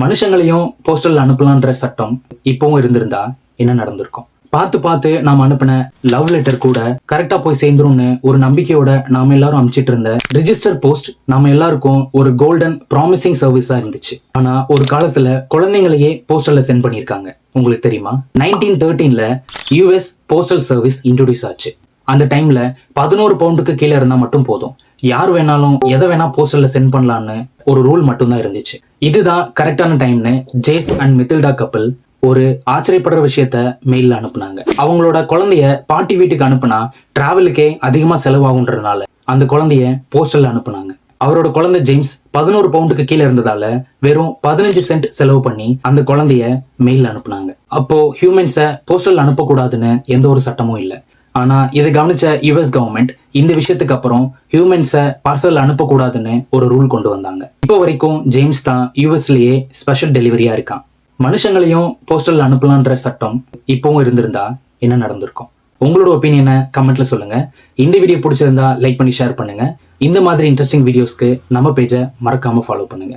மனுஷங்களையும் postal அனுப்பலான்ற சட்டம் இப்பவும் இருந்திருந்தா என்ன நடந்திருக்கும்? பார்த்து நாம அனுப்பின லவ் லெட்டர் கூட கரெக்டா போய் சேர்ந்துரும்னு ஒரு நம்பிக்கையோட நாம எல்லாரும் அனுப்பிச்சிட்டு இருந்த ரிஜிஸ்டர் போஸ்ட் நாம எல்லாருக்கும் ஒரு கோல்டன் ப்ராமிசிங் சர்வீஸா இருந்துச்சு. ஆனா ஒரு காலத்துல குழந்தைங்களையே போஸ்டல்ல சென்ட் பண்ணிருக்காங்க. உங்களுக்கு தெரியுமா? 1913ல யூஎஸ் போஸ்டல் சர்வீஸ் இன்ட்ரோடியூஸ் ஆச்சு. அந்த டைம்ல 11 பவுண்டுக்கு கீழே இருந்தா மட்டும் போதும், யார் வேணாலும் எதை வேணா போஸ்டல்ல சென்ட் பண்ணலான்னு ஒரு ரூல் மட்டும் தான் இருந்துச்சு. இதுதான் கரெக்டான டைம்னு ஜேஸ் அண்ட் மித்தில்டா கப்பல் ஒரு ஆச்சரியப்படுற விஷயத்த மெயில்ல அனுப்புனாங்க. அவங்களோட குழந்தைய பாட்டி வீட்டுக்கு அனுப்புனா டிராவலுக்கே அதிகமா செலவாகுன்றதுனால அந்த குழந்தைய போஸ்டல்ல அனுப்புனாங்க. அவரோட குழந்தை ஜேம்ஸ் 11 பவுண்டுக்கு கீழே இருந்ததால வெறும் 15 சென்ட் செலவு பண்ணி அந்த குழந்தைய மெயில்ல அனுப்புனாங்க. அப்போ ஹியூமன்ஸை போஸ்டல் அனுப்பக்கூடாதுன்னு எந்த ஒரு சட்டமும் இல்லை. ஆனா இதை கவனிச்ச யுஎஸ் கவர்மெண்ட் இந்த விஷயத்துக்கு அப்புறம் ஹியூமன்ஸை பார்சல் அனுப்பக்கூடாதுன்னு ஒரு ரூல் கொண்டு வந்தாங்க. இப்போ வரைக்கும் ஜேம்ஸ் தான் யூஎஸ்லயே ஸ்பெஷல் டெலிவரியா இருக்கான். மனுஷங்களையும் போஸ்டல் அனுப்பலான்ற சட்டம் இப்பவும் இருந்திருந்தா என்ன நடந்திருக்கும்? உங்களோட ஒப்பீனியனை கமெண்ட்ல சொல்லுங்க. இந்த வீடியோ பிடிச்சிருந்தா லைக் பண்ணி ஷேர் பண்ணுங்க. இந்த மாதிரி இன்ட்ரெஸ்டிங் வீடியோஸ்க்கு நம்ம பேஜை மறக்காம ஃபாலோ பண்ணுங்க.